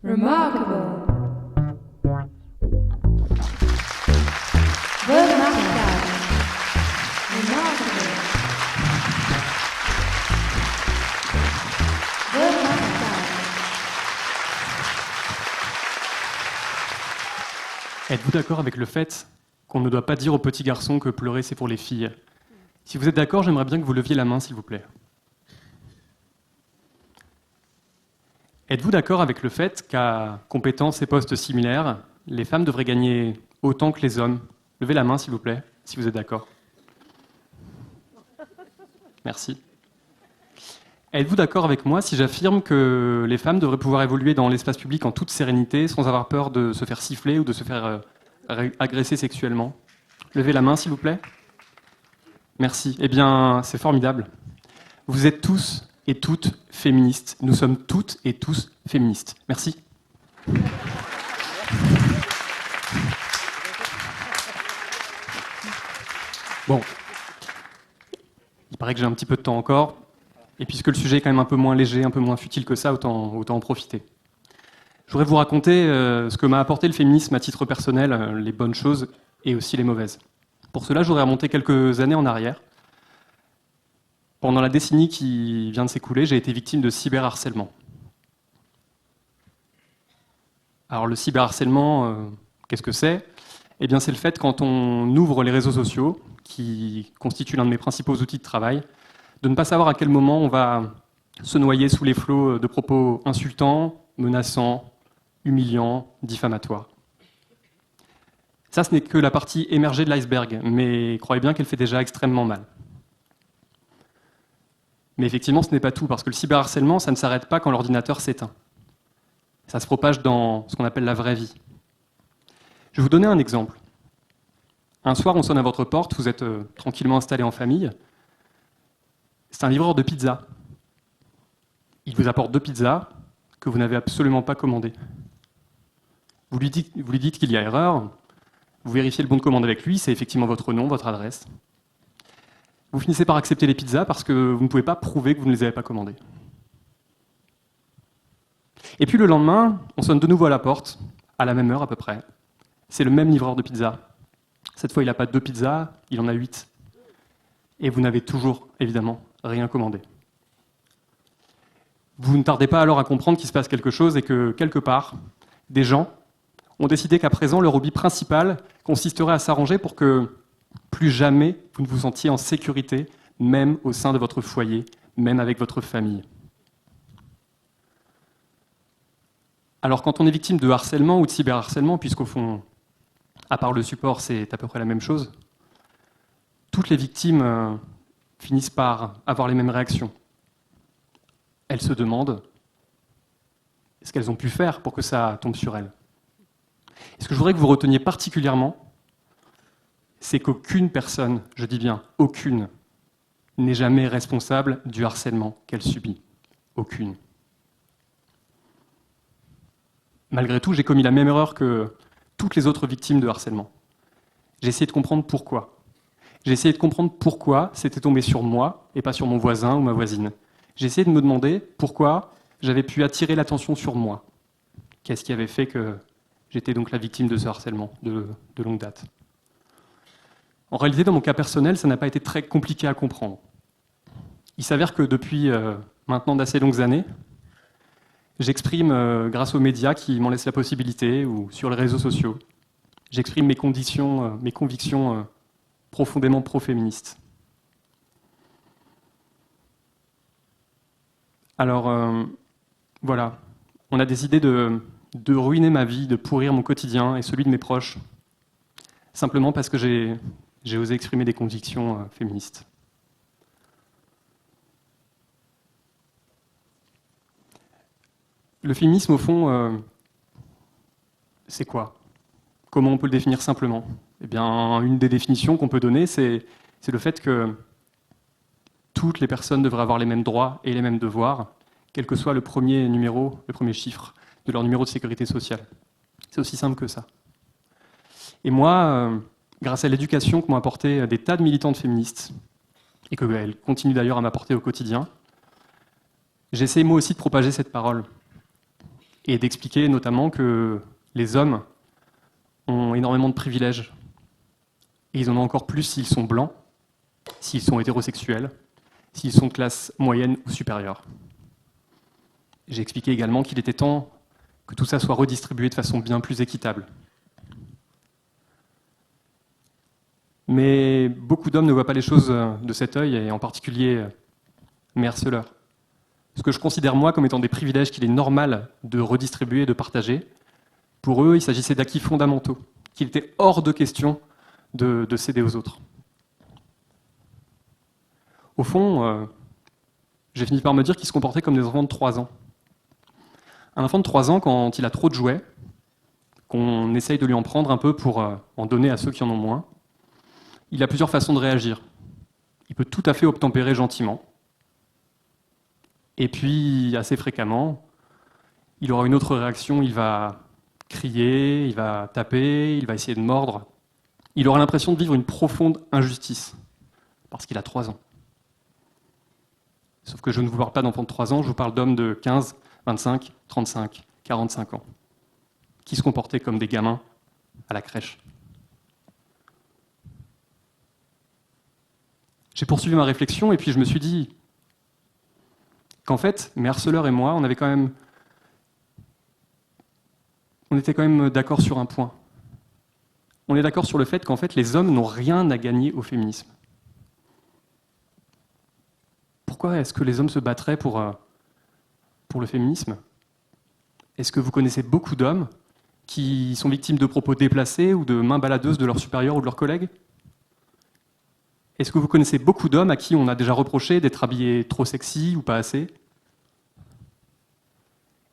Remarkable. Remarkable. Remarkable. Remarkable. Êtes-vous d'accord avec le fait qu'on ne doit pas dire aux petits garçons que pleurer c'est pour les filles? Si vous êtes d'accord, j'aimerais bien que vous leviez la main, s'il vous plaît. Êtes-vous d'accord avec le fait qu'à compétences et postes similaires, les femmes devraient gagner autant que les hommes? Levez la main, s'il vous plaît, si vous êtes d'accord. Merci. Êtes-vous d'accord avec moi si j'affirme que les femmes devraient pouvoir évoluer dans l'espace public en toute sérénité, sans avoir peur de se faire siffler ou de se faire agresser sexuellement? Levez la main, s'il vous plaît. Merci. Eh bien, c'est formidable. Vous êtes tous et toutes féministes. Nous sommes toutes et tous féministes. Merci. Bon. Il paraît que j'ai un petit peu de temps encore. Et puisque le sujet est quand même un peu moins léger, un peu moins futile que ça, autant en profiter. Je voudrais vous raconter ce que m'a apporté le féminisme à titre personnel, les bonnes choses et aussi les mauvaises. Pour cela, je voudrais remonter quelques années en arrière. Pendant la décennie qui vient de s'écouler, j'ai été victime de cyberharcèlement. Alors le cyberharcèlement, qu'est-ce que c'est? Eh bien c'est le fait quand on ouvre les réseaux sociaux, qui constituent l'un de mes principaux outils de travail, de ne pas savoir à quel moment on va se noyer sous les flots de propos insultants, menaçants, humiliants, diffamatoires. Ça, ce n'est que la partie émergée de l'iceberg, mais croyez bien qu'elle fait déjà extrêmement mal. Mais effectivement, ce n'est pas tout, parce que le cyberharcèlement, ça ne s'arrête pas quand l'ordinateur s'éteint. Ça se propage dans ce qu'on appelle la vraie vie. Je vais vous donner un exemple. Un soir, on sonne à votre porte, vous êtes tranquillement installé en famille. C'est un livreur de pizza. Il vous apporte 2 pizzas que vous n'avez absolument pas commandées. Vous lui dites qu'il y a erreur, vous vérifiez le bon de commande avec lui, c'est effectivement votre nom, votre adresse. Vous finissez par accepter les pizzas parce que vous ne pouvez pas prouver que vous ne les avez pas commandées. Et puis le lendemain, on sonne de nouveau à la porte, à la même heure à peu près. C'est le même livreur de pizza. Cette fois, il n'a pas 2 pizzas, il en a 8. Et vous n'avez toujours, évidemment, rien commandé. Vous ne tardez pas alors à comprendre qu'il se passe quelque chose et que, quelque part, des gens ont décidé qu'à présent, leur hobby principal consisterait à s'arranger pour que plus jamais vous ne vous sentiez en sécurité, même au sein de votre foyer, même avec votre famille. Alors quand on est victime de harcèlement ou de cyberharcèlement, puisqu'au fond, à part le support, c'est à peu près la même chose, toutes les victimes finissent par avoir les mêmes réactions. Elles se demandent ce qu'elles ont pu faire pour que ça tombe sur elles. Et ce que je voudrais que vous reteniez particulièrement, c'est qu'aucune personne, je dis bien aucune, n'est jamais responsable du harcèlement qu'elle subit. Aucune. Malgré tout, j'ai commis la même erreur que toutes les autres victimes de harcèlement. J'ai essayé de comprendre pourquoi. J'ai essayé de comprendre pourquoi c'était tombé sur moi et pas sur mon voisin ou ma voisine. J'ai essayé de me demander pourquoi j'avais pu attirer l'attention sur moi. Qu'est-ce qui avait fait que j'étais donc la victime de ce harcèlement de longue date? En réalité, dans mon cas personnel, ça n'a pas été très compliqué à comprendre. Il s'avère que depuis maintenant d'assez longues années, j'exprime, grâce aux médias qui m'en laissent la possibilité, ou sur les réseaux sociaux, j'exprime mes convictions profondément pro-féministes. Alors, voilà, on a décidé de ruiner ma vie, de pourrir mon quotidien et celui de mes proches, simplement parce que j'ai osé exprimer des convictions féministes. Le féminisme, au fond, c'est quoi? Comment on peut le définir simplement? Eh bien, une des définitions qu'on peut donner, c'est le fait que toutes les personnes devraient avoir les mêmes droits et les mêmes devoirs, quel que soit le premier numéro, le premier chiffre de leur numéro de sécurité sociale. C'est aussi simple que ça. Et moi, grâce à l'éducation que m'ont apporté des tas de militantes féministes, et qu'elles continuent d'ailleurs à m'apporter au quotidien, j'ai essayé moi aussi de propager cette parole. et d'expliquer notamment que les hommes ont énormément de privilèges. Et ils en ont encore plus s'ils sont blancs, s'ils sont hétérosexuels, s'ils sont de classe moyenne ou supérieure. J'ai expliqué également qu'il était temps que tout ça soit redistribué de façon bien plus équitable. Mais beaucoup d'hommes ne voient pas les choses de cet œil, et en particulier mes harceleurs. Ce que je considère moi comme étant des privilèges qu'il est normal de redistribuer et de partager, pour eux, il s'agissait d'acquis fondamentaux, qu'il était hors de question de céder aux autres. Au fond, j'ai fini par me dire qu'ils se comportaient comme des enfants de 3 ans. Un enfant de 3 ans, quand il a trop de jouets, qu'on essaye de lui en prendre un peu pour en donner à ceux qui en ont moins, il a plusieurs façons de réagir. Il peut tout à fait obtempérer gentiment. Et puis, assez fréquemment, il aura une autre réaction, il va crier, il va taper, il va essayer de mordre. Il aura l'impression de vivre une profonde injustice, parce qu'il a 3 ans. Sauf que je ne vous parle pas d'enfants de 3 ans, je vous parle d'hommes de 15, 25, 35, 45 ans, qui se comportaient comme des gamins à la crèche. J'ai poursuivi ma réflexion et puis je me suis dit qu'en fait, mes harceleurs et moi, on était quand même d'accord sur un point. On est d'accord sur le fait qu'en fait, les hommes n'ont rien à gagner au féminisme. Pourquoi est-ce que les hommes se battraient pour le féminisme? Est-ce que vous connaissez beaucoup d'hommes qui sont victimes de propos déplacés ou de mains baladeuses de leurs supérieurs ou de leurs collègues? Est-ce que vous connaissez beaucoup d'hommes à qui on a déjà reproché d'être habillés trop sexy ou pas assez?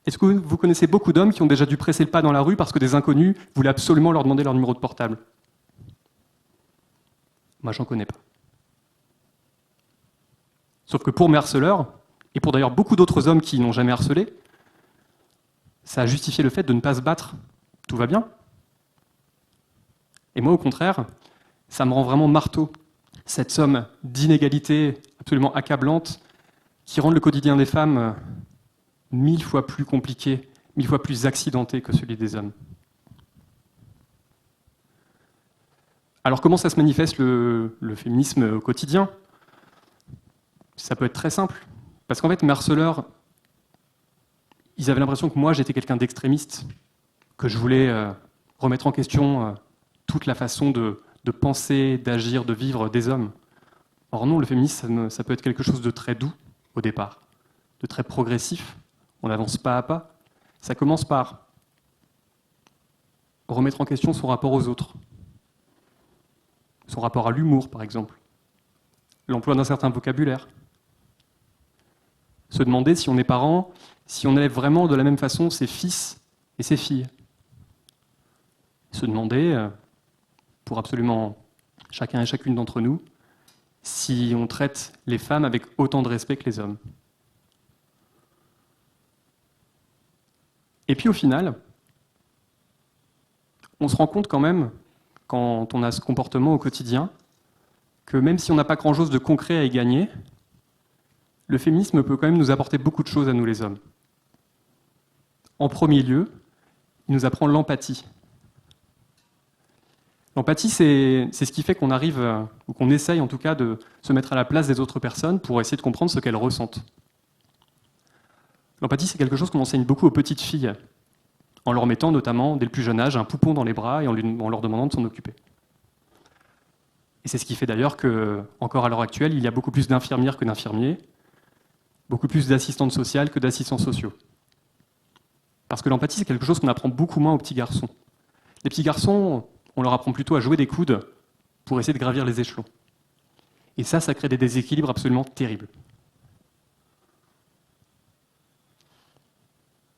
Est-ce que vous connaissez beaucoup d'hommes qui ont déjà dû presser le pas dans la rue parce que des inconnus voulaient absolument leur demander leur numéro de portable? Moi, j'en connais pas. Sauf que pour mes harceleurs, et pour d'ailleurs beaucoup d'autres hommes qui n'ont jamais harcelé, ça a justifié le fait de ne pas se battre. Tout va bien. Et moi, au contraire, ça me rend vraiment marteau, cette somme d'inégalités absolument accablantes qui rendent le quotidien des femmes 1000 fois plus compliqué, 1000 fois plus accidenté que celui des hommes. Alors comment ça se manifeste le féminisme au quotidien? Ça peut être très simple. Parce qu'en fait, mes harceleurs, ils avaient l'impression que moi, j'étais quelqu'un d'extrémiste, que je voulais remettre en question toute la façon de penser, d'agir, de vivre des hommes. Or non, le féminisme, ça peut être quelque chose de très doux au départ, de très progressif. On avance pas à pas. Ça commence par remettre en question son rapport aux autres, son rapport à l'humour, par exemple, l'emploi d'un certain vocabulaire. Se demander si on est parent, si on élève vraiment de la même façon ses fils et ses filles. Se demander, pour absolument chacun et chacune d'entre nous, si on traite les femmes avec autant de respect que les hommes. Et puis au final, on se rend compte quand même, quand on a ce comportement au quotidien, que même si on n'a pas grand-chose de concret à y gagner, le féminisme peut quand même nous apporter beaucoup de choses à nous les hommes. En premier lieu, il nous apprend l'empathie. L'empathie, c'est ce qui fait qu'on arrive, ou qu'on essaye en tout cas, de se mettre à la place des autres personnes pour essayer de comprendre ce qu'elles ressentent. L'empathie, c'est quelque chose qu'on enseigne beaucoup aux petites filles, en leur mettant notamment, dès le plus jeune âge, un poupon dans les bras et en leur demandant de s'en occuper. Et c'est ce qui fait d'ailleurs que, encore à l'heure actuelle, il y a beaucoup plus d'infirmières que d'infirmiers, beaucoup plus d'assistantes sociales que d'assistants sociaux. Parce que l'empathie, c'est quelque chose qu'on apprend beaucoup moins aux petits garçons. Les petits garçons, on leur apprend plutôt à jouer des coudes pour essayer de gravir les échelons. Et ça crée des déséquilibres absolument terribles.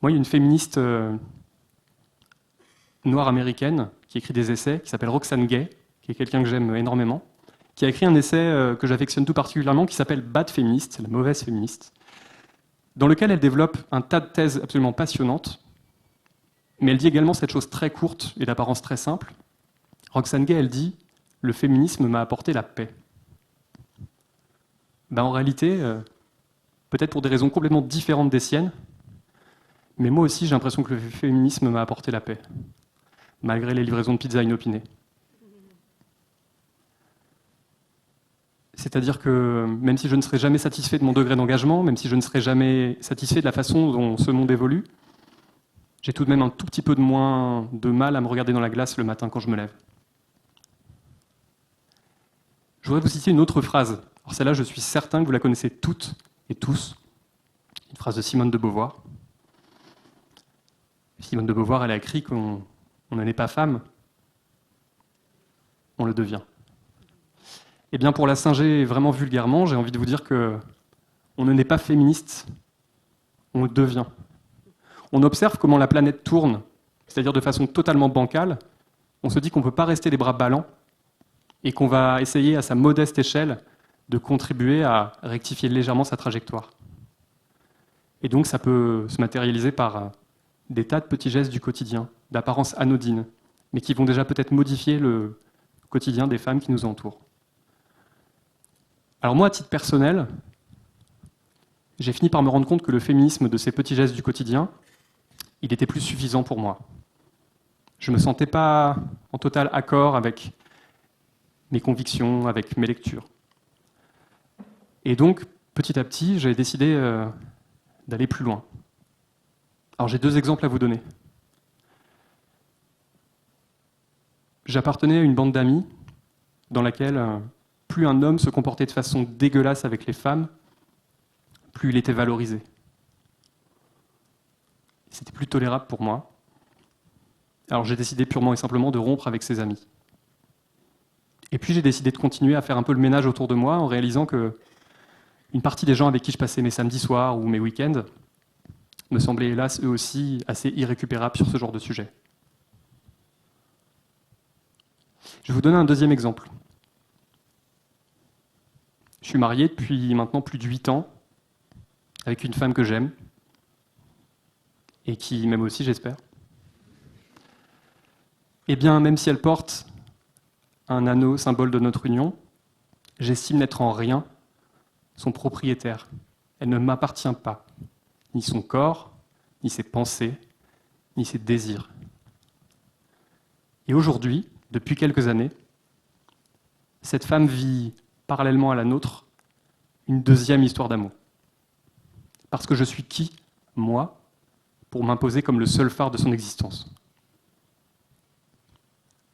Moi, il y a une féministe noire américaine qui écrit des essais, qui s'appelle Roxane Gay, qui est quelqu'un que j'aime énormément, qui a écrit un essai que j'affectionne tout particulièrement, qui s'appelle Bad Feminist, la mauvaise féministe, dans lequel elle développe un tas de thèses absolument passionnantes, mais elle dit également cette chose très courte et d'apparence très simple. Roxane Gay, elle dit « Le féminisme m'a apporté la paix ». En réalité, peut-être pour des raisons complètement différentes des siennes, Mais moi aussi, j'ai l'impression que le féminisme m'a apporté la paix, malgré les livraisons de pizza inopinées. C'est-à-dire que même si je ne serai jamais satisfait de mon degré d'engagement, même si je ne serai jamais satisfait de la façon dont ce monde évolue, j'ai tout de même un tout petit peu de moins de mal à me regarder dans la glace le matin quand je me lève. Je voudrais vous citer une autre phrase. Alors celle-là, je suis certain que vous la connaissez toutes et tous. Une phrase de Simone de Beauvoir. Simone de Beauvoir, elle a écrit qu'on ne naît pas femme, on le devient. Eh bien, pour la singer vraiment vulgairement, j'ai envie de vous dire que on ne naît pas féministe, on le devient. On observe comment la planète tourne, c'est-à-dire de façon totalement bancale. On se dit qu'on ne peut pas rester les bras ballants et qu'on va essayer à sa modeste échelle de contribuer à rectifier légèrement sa trajectoire. Et donc ça peut se matérialiser par des tas de petits gestes du quotidien, d'apparence anodine, mais qui vont déjà peut-être modifier le quotidien des femmes qui nous entourent. Alors moi, à titre personnel, j'ai fini par me rendre compte que le féminisme de ces petits gestes du quotidien, il était plus suffisant pour moi. Je ne me sentais pas en total accord avec mes convictions, avec mes lectures. Et donc, petit à petit, j'ai décidé d'aller plus loin. Alors j'ai 2 exemples à vous donner. J'appartenais à une bande d'amis dans laquelle plus un homme se comportait de façon dégueulasse avec les femmes, plus il était valorisé. C'était plus tolérable pour moi. Alors j'ai décidé purement et simplement de rompre avec ces amis. Et puis j'ai décidé de continuer à faire un peu le ménage autour de moi en réalisant que une partie des gens avec qui je passais mes samedis soirs ou mes week-ends me semblaient hélas eux aussi assez irrécupérables sur ce genre de sujet. Je vais vous donner un deuxième exemple. Je suis marié depuis maintenant plus de 8 ans avec une femme que j'aime et qui m'aime aussi, j'espère. Eh bien, même si elle porte un anneau symbole de notre union, j'estime n'être en rien son propriétaire. Elle ne m'appartient pas, ni son corps, ni ses pensées, ni ses désirs. Et aujourd'hui, depuis quelques années, cette femme vit, parallèlement à la nôtre, une deuxième histoire d'amour. Parce que je suis qui, moi, pour m'imposer comme le seul phare de son existence?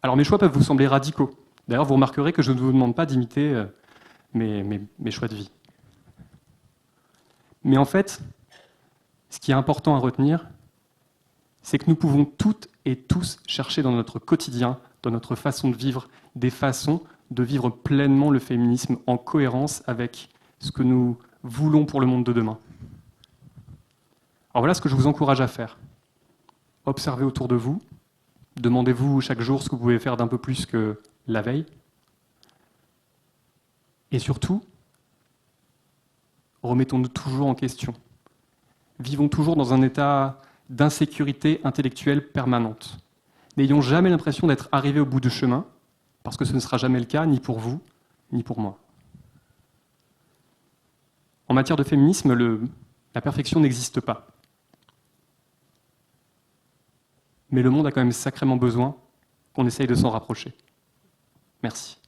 Alors mes choix peuvent vous sembler radicaux. D'ailleurs, vous remarquerez que je ne vous demande pas d'imiter mes choix de vie. Mais en fait, ce qui est important à retenir, c'est que nous pouvons toutes et tous chercher dans notre quotidien, dans notre façon de vivre, des façons de vivre pleinement le féminisme en cohérence avec ce que nous voulons pour le monde de demain. Alors voilà ce que je vous encourage à faire. Observez autour de vous, demandez-vous chaque jour ce que vous pouvez faire d'un peu plus que la veille. Et surtout, remettons-nous toujours en question. Vivons toujours dans un état d'insécurité intellectuelle permanente. N'ayons jamais l'impression d'être arrivés au bout du chemin, parce que ce ne sera jamais le cas, ni pour vous, ni pour moi. En matière de féminisme, la perfection n'existe pas. Mais le monde a quand même sacrément besoin qu'on essaye de s'en rapprocher. Merci.